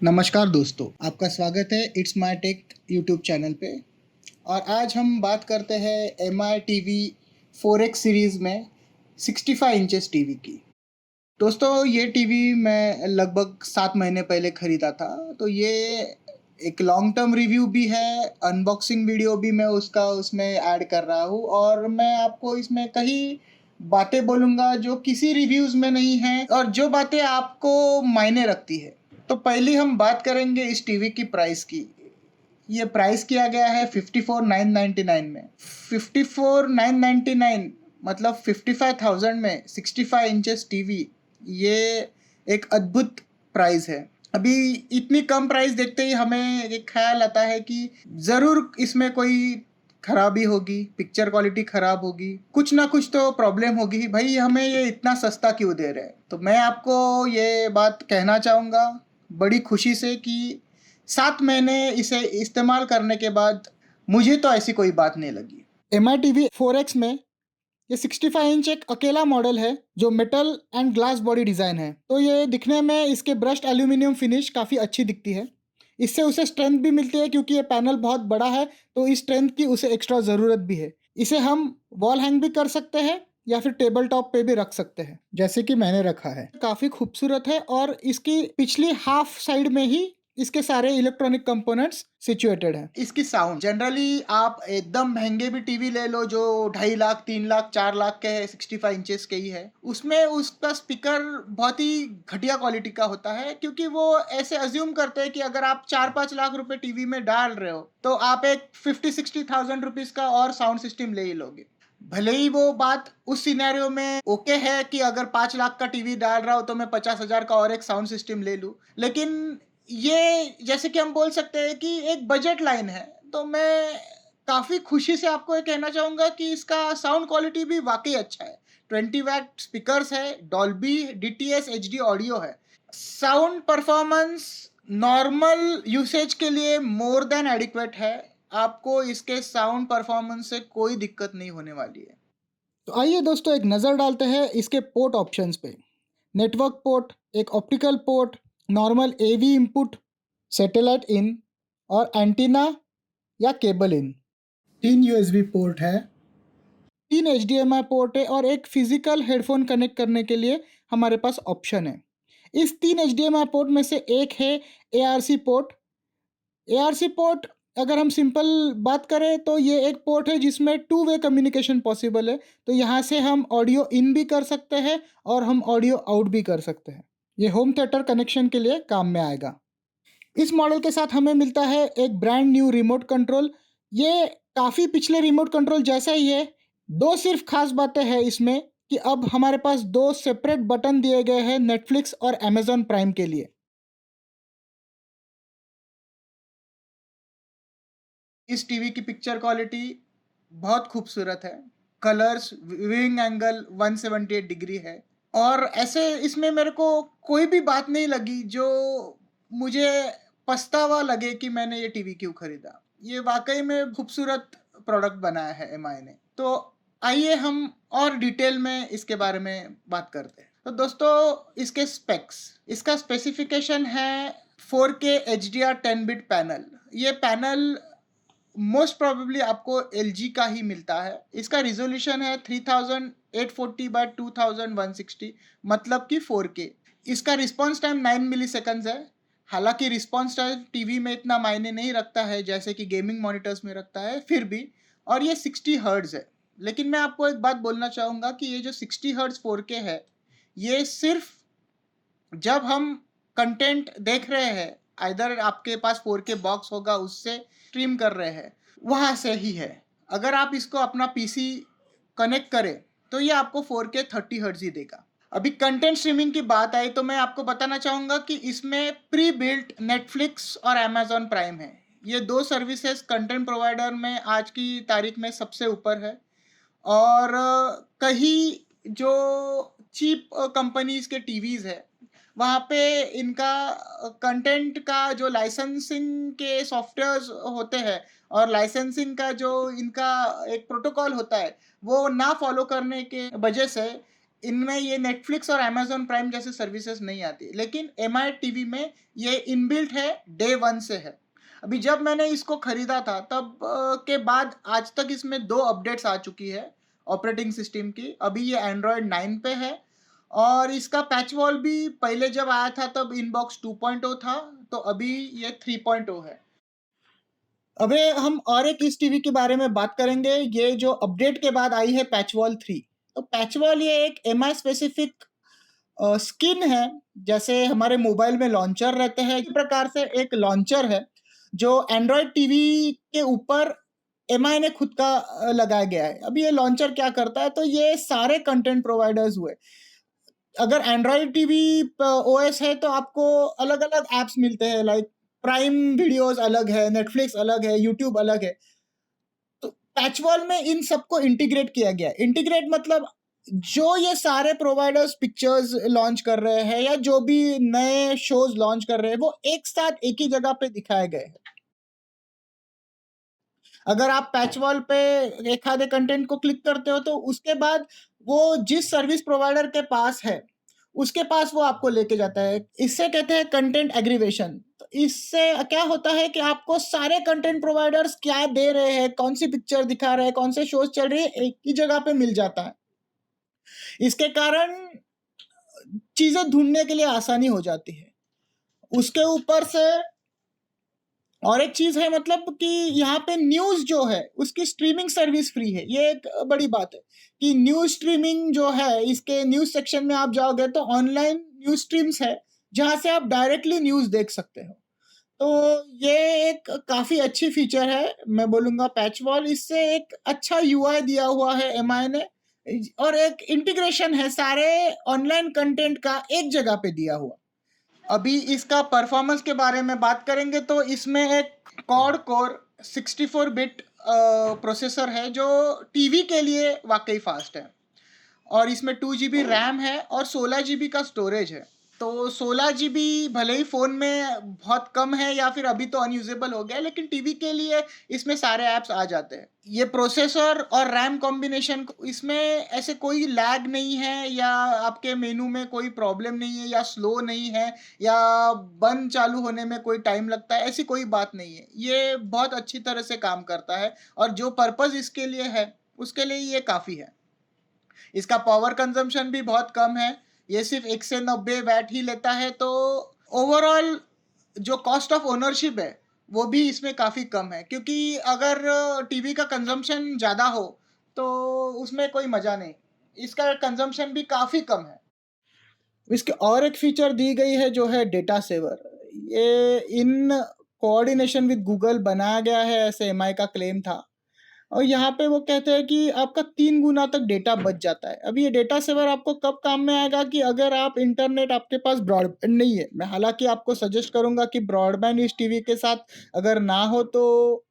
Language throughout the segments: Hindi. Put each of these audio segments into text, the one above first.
नमस्कार दोस्तों, आपका स्वागत है it's my tech YouTube channel पे। और आज हम बात करते हैं M I T V 4X series में 65 इंचेस टीवी की। दोस्तों, ये टीवी मैं लगभग 7 महीने पहले ख़रीदा था, तो ये एक लॉन्ग टर्म रिव्यू भी है, अनबॉक्सिंग वीडियो भी मैं उसका उसमें ऐड कर रहा हूँ और मैं आपको इसमें कई बातें बोलूँगा जो किसी रिव्यूज़ में नहीं हैं और जो बातें आपको मायने रखती है। तो पहली हम बात करेंगे इस टीवी की प्राइस की। ये प्राइस किया गया है 54,999 में। 54,999 मतलब 55,000 में 65 इंचेस टीवी, ये एक अद्भुत प्राइस है। अभी इतनी कम प्राइस देखते ही हमें एक ख्याल आता है कि ज़रूर इसमें कोई खराबी होगी, पिक्चर क्वालिटी खराब होगी, कुछ ना कुछ तो प्रॉब्लम होगी। भाई, हमें ये इतना सस्ता क्यों दे रहे हैं? तो मैं आपको ये बात कहना चाहूँगा बड़ी खुशी से कि 7 महीने इसे इस्तेमाल करने के बाद मुझे तो ऐसी कोई बात नहीं लगी। M I T V 4X में ये 65 इंच एक अकेला मॉडल है जो metal and glass body design है। तो ये दिखने में इसके ब्रश्ड एल्यूमिनियम फिनिश काफ़ी अच्छी दिखती है। इससे उसे स्ट्रेंथ भी मिलती है क्योंकि ये पैनल बहुत बड़ा है, तो इस स्ट्रेंथ की उसे एक्स्ट्रा ज़रूरत भी है। इसे हम वॉल हैंग भी कर सकते हैं या फिर टेबल टॉप पे भी रख सकते हैं, जैसे कि मैंने रखा है। काफ़ी खूबसूरत है और इसकी पिछली हाफ साइड में ही इसके सारे इलेक्ट्रॉनिक कंपोनेंट्स सिचुएटेड हैं। इसकी साउंड जनरली आप एकदम महंगे भी टीवी ले लो जो 2.5 लाख 3 लाख 4 लाख के 65 इंचेस के ही है, उसमें उसका स्पीकर बहुत ही घटिया क्वालिटी का होता है क्योंकि वो ऐसे अज्यूम करते हैं कि अगर आप 4-5 लाख रुपए टीवी में डाल रहे हो तो आप एक 50-60 थाउजेंड रुपीज का और साउंड सिस्टम ले ही लोगे। भले ही वो बात उस सिनेरियो में ओके है कि अगर 5 लाख का टीवी डाल रहा हो तो मैं 50,000 का और एक साउंड सिस्टम ले लूं, लेकिन ये जैसे कि हम बोल सकते हैं कि एक बजट लाइन है। तो मैं काफ़ी खुशी से आपको ये कहना चाहूँगा कि इसका साउंड क्वालिटी भी वाकई अच्छा है। 20 वैट स्पीकर्स है, डॉल्बी DTS HD ऑडियो है। साउंड परफॉर्मेंस नॉर्मल यूसेज के लिए मोर देन एडिक्वेट है। आपको इसके साउंड परफॉर्मेंस से कोई दिक्कत नहीं होने वाली है। तो आइए दोस्तों, एक नज़र डालते हैं इसके पोर्ट ऑप्शंस पे। नेटवर्क पोर्ट, एक optical port, normal AV input, satellite इन और एंटीना या केबल इन। 3 USB पोर्ट है, 3 HDMI पोर्ट है और एक फिजिकल हेडफोन कनेक्ट करने के लिए हमारे पास ऑप्शन है। इस 3 HDMI पोर्ट में से एक है ARC पोर्ट। ARC पोर्ट, अगर हम सिंपल बात करें तो ये एक पोर्ट है जिसमें 2 वे कम्युनिकेशन पॉसिबल है। तो यहाँ से हम ऑडियो इन भी कर सकते हैं और हम ऑडियो आउट भी कर सकते हैं। ये होम थिएटर कनेक्शन के लिए काम में आएगा। इस मॉडल के साथ हमें मिलता है एक ब्रांड न्यू रिमोट कंट्रोल। ये काफ़ी पिछले रिमोट कंट्रोल जैसा ही है। दो सिर्फ खास बातें हैं इसमें कि अब हमारे पास 2 सेपरेट बटन दिए गए हैं नेटफ्लिक्स और अमेजॉन प्राइम के लिए। इस टीवी की पिक्चर क्वालिटी बहुत खूबसूरत है। कलर्स, व्यूइंग एंगल 178 डिग्री है और ऐसे इसमें मेरे को कोई भी बात नहीं लगी जो मुझे पछतावा लगे कि मैंने ये टीवी क्यों खरीदा। ये वाकई में खूबसूरत प्रोडक्ट बनाया है MI ने। तो आइए हम और डिटेल में इसके बारे में बात करते हैं। तो दोस्तों, इसके स्पेक्स, इसका स्पेसिफिकेशन है 4K HDR 10 बिट पैनल। ये पैनल मोस्ट प्रोबेबली आपको LG का ही मिलता है। इसका रिजोल्यूशन है 3840 बाय 2160, मतलब कि 4K। इसका रिस्पॉन्स टाइम 9 मिली सेकंड्स है। हालांकि रिस्पॉन्स टाइम टीवी में इतना मायने नहीं रखता है जैसे कि गेमिंग मॉनिटर्स में रखता है, फिर भी। और ये 60 हर्ट्ज है। लेकिन मैं आपको एक बात बोलना चाहूँगा कि ये जो 60 हर्ट्ज 4K है, ये सिर्फ जब हम कंटेंट देख रहे हैं, आइदर आपके पास 4K बॉक्स होगा उससे स्ट्रीम कर रहे हैं, वहाँ से ही है। अगर आप इसको अपना PC कनेक्ट करें तो ये आपको 4K 30 हर्ट्ज ही देगा। अभी कंटेंट स्ट्रीमिंग की बात आई तो मैं आपको बताना चाहूँगा कि इसमें प्री बिल्ट नेटफ्लिक्स और अमेजॉन प्राइम है। ये 2 सर्विसेज कंटेंट प्रोवाइडर में आज की तारीख में सबसे ऊपर है। और कहीं जो चीप कंपनीज के टीवीज़ है, वहाँ पे इनका कंटेंट का जो लाइसेंसिंग के सॉफ्टवेयर्स होते हैं और लाइसेंसिंग का जो इनका एक प्रोटोकॉल होता है, वो ना फॉलो करने के वजह से इनमें ये नेटफ्लिक्स और अमेजोन प्राइम जैसे सर्विसेज नहीं आती, लेकिन एम आई टीवी में ये इनबिल्ट है, डे वन से है। अभी जब मैंने इसको खरीदा था तब के बाद आज तक इसमें 2 अपडेट्स आ चुकी है ऑपरेटिंग सिस्टम की। अभी ये एंड्रॉयड 9 पे है और इसका पैच वॉल भी पहले जब आया था तब इनबॉक्स 2.0 था, तो अभी ये 3.0 है। अबे हम और एक इस टीवी के बारे में बात करेंगे, ये जो अपडेट के बाद आई है पैच वॉल 3। तो पैच वॉल ये एक एम आई स्पेसिफिक स्किन है, जैसे हमारे मोबाइल में लॉन्चर रहते हैं, इस प्रकार से एक लॉन्चर है जो एंड्रॉयड टीवी के ऊपर एम आई ने खुद का लगाया गया है। अब ये लॉन्चर क्या करता है, तो ये सारे कंटेंट प्रोवाइडर्स हुए, अगर एंड्रॉयड टीवी ओएस है तो आपको अलग अलग एप्स मिलते हैं, लाइक प्राइम वीडियोस अलग है, नेटफ्लिक्स अलग है, यूट्यूब अलग है। तो पैचवॉल में इन सबको इंटीग्रेट किया गया है। इंटीग्रेट मतलब जो ये सारे प्रोवाइडर्स पिक्चर्स लॉन्च कर रहे हैं या जो भी नए शोज लॉन्च कर रहे हैं, वो एक साथ एक ही जगह पे दिखाए गए हैं। अगर आप पैचवॉल पे एक आधे कंटेंट को क्लिक करते हो तो उसके बाद वो जिस सर्विस प्रोवाइडर के पास है उसके पास वो आपको लेके जाता है। इससे कहते हैं कंटेंट एग्रीवेशन। तो इससे क्या होता है कि आपको सारे कंटेंट प्रोवाइडर्स क्या दे रहे हैं, कौन सी पिक्चर दिखा रहे हैं, कौन से शोज चल रहे हैं, एक ही जगह पे मिल जाता है। इसके कारण चीजें ढूंढने के लिए आसानी हो जाती है। उसके ऊपर से और एक चीज है, मतलब कि यहाँ पे न्यूज जो है उसकी स्ट्रीमिंग सर्विस फ्री है। ये एक बड़ी बात है कि न्यूज स्ट्रीमिंग जो है, इसके न्यूज सेक्शन में आप जाओगे तो ऑनलाइन न्यूज स्ट्रीम्स है जहाँ से आप डायरेक्टली न्यूज देख सकते हो। तो ये एक काफी अच्छी फीचर है, मैं बोलूंगा पैच वॉल। इससे एक अच्छा यूआई दिया हुआ है एमआई ने और एक इंटीग्रेशन है सारे ऑनलाइन कंटेंट का एक जगह पे दिया हुआ। अभी इसका परफॉर्मेंस के बारे में बात करेंगे तो इसमें एक क्वाड कोर 64 बिट प्रोसेसर है जो टीवी के लिए वाकई फास्ट है, और इसमें 2 GB रैम है और 16 GB का स्टोरेज है। तो 16 GB भले ही फ़ोन में बहुत कम है या फिर अभी तो अनयूजेबल हो गया है, लेकिन टीवी के लिए इसमें सारे ऐप्स आ जाते हैं। ये प्रोसेसर और रैम कॉम्बिनेशन, इसमें ऐसे कोई लैग नहीं है या आपके मेनू में कोई प्रॉब्लम नहीं है या स्लो नहीं है या बंद चालू होने में कोई टाइम लगता है, ऐसी कोई बात नहीं है। ये बहुत अच्छी तरह से काम करता है और जो पर्पज़ इसके लिए है उसके लिए ये काफ़ी है। इसका पावर कंजम्पशन भी बहुत कम है, ये सिर्फ 1 से 90 वैट ही लेता है। तो ओवरऑल जो कॉस्ट ऑफ ओनरशिप है वो भी इसमें काफ़ी कम है, क्योंकि अगर टीवी का कंजम्पशन ज़्यादा हो तो उसमें कोई मज़ा नहीं, इसका कंजम्पशन भी काफ़ी कम है। इसके और एक फीचर दी गई है जो है डेटा सेवर। ये इन कोऑर्डिनेशन विद गूगल बनाया गया है, ऐसे एमआई का क्लेम था, और यहाँ पे वो कहते हैं कि आपका 3 गुना तक डेटा बच जाता है। अभी ये डेटा सेवर आपको कब काम में आएगा कि अगर आप इंटरनेट, आपके पास ब्रॉडबैंड नहीं है। मैं हालांकि आपको सजेस्ट करूंगा कि ब्रॉडबैंड इस टीवी के साथ अगर ना हो तो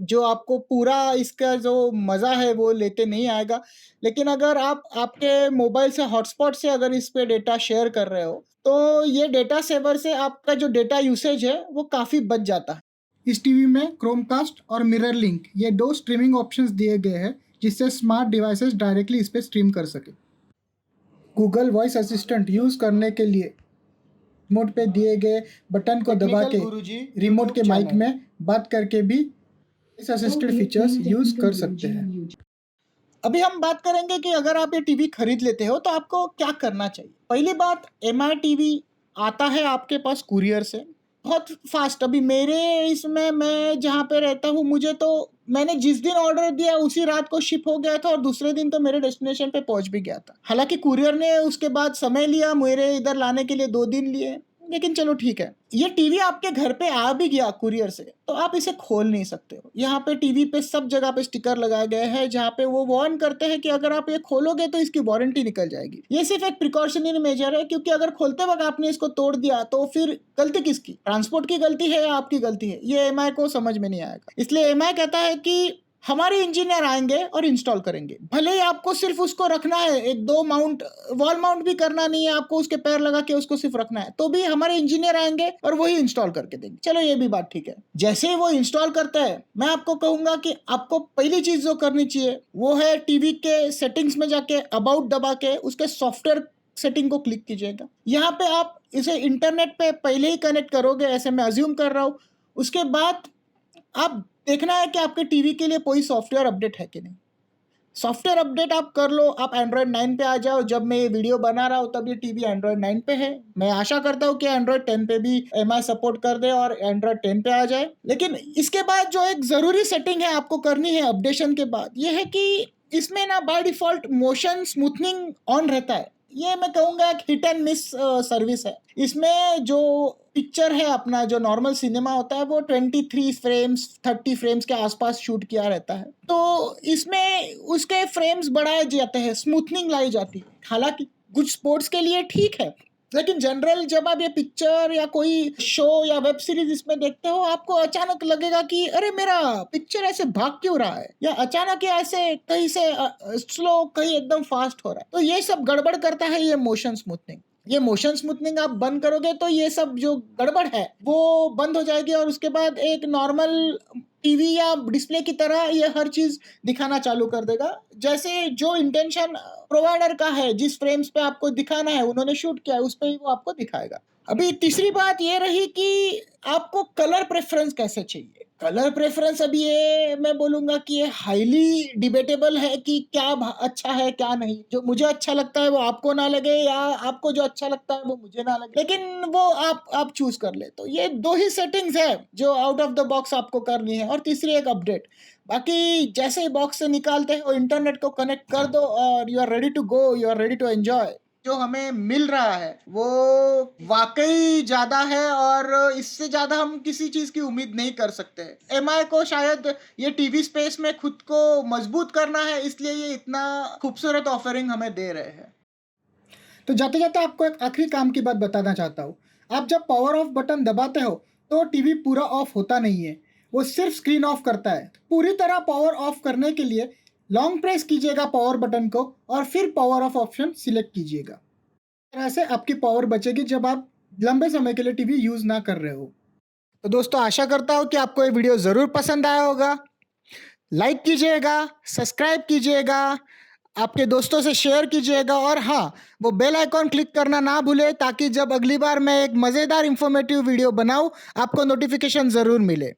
जो आपको पूरा इसका जो मज़ा है वो लेते नहीं आएगा। लेकिन अगर आप आपके मोबाइल से हॉटस्पॉट से अगर इस पे डेटा शेयर कर रहे हो तो ये डेटा सेवर से आपका जो डेटा यूसेज है वो काफ़ी बच जाता है। इस टीवी में क्रोमकास्ट और मिरर लिंक, ये 2 स्ट्रीमिंग ऑप्शंस दिए गए हैं जिससे स्मार्ट डिवाइसेस डायरेक्टली इस पे स्ट्रीम कर सके। गूगल वॉइस असिस्टेंट यूज़ करने के लिए रिमोट पे दिए गए बटन को दबा के रिमोट के माइक में बात करके भी इस असिस्टेड फीचर्स यूज़ कर सकते हैं। अभी हम बात करेंगे कि अगर आप ये टीवी खरीद लेते हो तो आपको क्या करना चाहिए। पहली बात, एमआई टीवी आता है आपके पास कुरियर से, बहुत फास्ट। अभी मेरे इसमें, मैं जहाँ पे रहता हूँ, मुझे तो मैंने जिस दिन ऑर्डर दिया उसी रात को शिप हो गया था और दूसरे दिन तो मेरे डेस्टिनेशन पे पहुँच भी गया था। हालांकि कुरियर ने उसके बाद समय लिया, मेरे इधर लाने के लिए 2 दिन लिए, लेकिन चलो ठीक है। ये टीवी आपके घर पे आ भी गया कुरियर से तो आप इसे खोल नहीं सकते हो। यहाँ पे टीवी पे सब जगह पे स्टिकर लगाए गए हैं जहाँ पे वो वार्न करते हैं कि अगर आप ये खोलोगे तो इसकी वारंटी निकल जाएगी। ये सिर्फ एक प्रिकॉशनरी मेजर है, क्योंकि अगर खोलते वक्त आपने इसको तोड़ दिया तो फिर गलती किसकी? ट्रांसपोर्ट की गलती है या आपकी गलती है? ये एमआई को समझ में नहीं आएगा। इसलिए एमआई कहता है कि हमारे इंजीनियर आएंगे और इंस्टॉल करेंगे। भले ही आपको सिर्फ उसको रखना है, एक दो माउंट, वॉल माउंट भी करना नहीं है आपको, उसके पैर लगा के उसको सिर्फ रखना है, तो भी हमारे इंजीनियर आएंगे और वही इंस्टॉल करके देंगे। चलो ये भी बात ठीक है। जैसे ही वो इंस्टॉल करता है, मैं आपको कहूंगा कि आपको पहली चीज जो करनी चाहिए वो है टीवी के सेटिंग्स में जाके अबाउट दबा के उसके सॉफ्टवेयर सेटिंग को क्लिक कीजिएगा। यहाँ पे आप इसे इंटरनेट पे पहले ही कनेक्ट करोगे, ऐसे मैं अज्यूम कर रहा हूँ। उसके बाद आप देखना है कि आपके टीवी के लिए कोई सॉफ्टवेयर अपडेट है कि नहीं। सॉफ्टवेयर अपडेट आप कर लो, आप एंड्रॉयड 9 पे आ जाओ। जब मैं ये वीडियो बना रहा हूँ तब ये टीवी एंड्रॉयड 9 पे है। मैं आशा करता हूँ कि एंड्रॉयड 10 पे भी एमआई सपोर्ट कर दे और एंड्रॉयड 10 पे आ जाए। लेकिन इसके बाद जो एक ज़रूरी सेटिंग है आपको करनी है अपडेशन के बाद, ये है कि इसमें ना by default motion smoothening on रहता है। ये मैं कहूँगा एक हिट एंड मिस सर्विस है। इसमें जो पिक्चर है अपना, जो नॉर्मल सिनेमा होता है, वो 23 फ्रेम्स 30 फ्रेम्स के आसपास शूट किया रहता है, तो इसमें उसके फ्रेम्स बढ़ाए जाते हैं, स्मूथनिंग लाई जाती है। हालांकि कुछ स्पोर्ट्स के लिए ठीक है, लेकिन जनरल जब आप ये पिक्चर या कोई शो या वेब सीरीज इसमें देखते हो, आपको अचानक लगेगा कि अरे मेरा पिक्चर ऐसे भाग क्यों रहा है, या अचानक ये ऐसे कहीं से स्लो, कहीं एकदम फास्ट हो रहा है। तो ये सब गड़बड़ करता है ये मोशन स्मूथनिंग। ये मोशन स्मूथनिंग आप बंद करोगे तो ये सब जो गड़बड़ है वो बंद हो जाएगी, और उसके बाद एक नॉर्मल टीवी या डिस्प्ले की तरह ये हर चीज दिखाना चालू कर देगा, जैसे जो इंटेंशन प्रोवाइडर का है, जिस फ्रेम्स पे आपको दिखाना है उन्होंने शूट किया है उस पे ही वो आपको दिखाएगा। अभी तीसरी बात ये रही कि आपको कलर प्रेफरेंस कैसे चाहिए। कलर प्रेफरेंस अभी ये मैं बोलूंगा कि ये हाईली डिबेटेबल है कि क्या अच्छा है क्या नहीं। जो मुझे अच्छा लगता है वो आपको ना लगे, या आपको जो अच्छा लगता है वो मुझे ना लगे, लेकिन वो आप चूज कर ले। तो ये दो ही सेटिंग्स है जो आउट ऑफ द बॉक्स आपको करनी है, और तीसरी एक अपडेट। बाकी जैसे ही बॉक्स से निकालते हो इंटरनेट को कनेक्ट कर दो और you are ready to go, you are ready to enjoy. जो हमें मिल रहा है वो वाकई ज्यादा है, और इससे ज्यादा हम किसी चीज की उम्मीद नहीं कर सकते। एमआई को शायद ये टीवी स्पेस में खुद को मजबूत करना है, इसलिए ये इतना खूबसूरत ऑफरिंग हमें दे रहे हैं। तो जाते जाते आपको एक आखिरी काम की बात बताना चाहता हूँ। आप जब पावर ऑफ बटन दबाते हो तो टीवी पूरा ऑफ होता नहीं है, वो सिर्फ स्क्रीन ऑफ करता है। पूरी तरह पावर ऑफ करने के लिए लॉन्ग प्रेस कीजिएगा पावर बटन को, और फिर पावर ऑफ ऑप्शन सिलेक्ट कीजिएगा। इस तरह से आपकी पावर बचेगी जब आप लंबे समय के लिए टीवी यूज़ ना कर रहे हो। तो दोस्तों, आशा करता हूँ कि आपको ये वीडियो ज़रूर पसंद आया होगा। लाइक कीजिएगा, सब्सक्राइब कीजिएगा, आपके दोस्तों से शेयर कीजिएगा, और हाँ, वो बेल आइकॉन क्लिक करना ना भूले, ताकि जब अगली बार मैं एक मज़ेदार इंफॉर्मेटिव वीडियो बनाऊँ आपको नोटिफिकेशन ज़रूर मिले।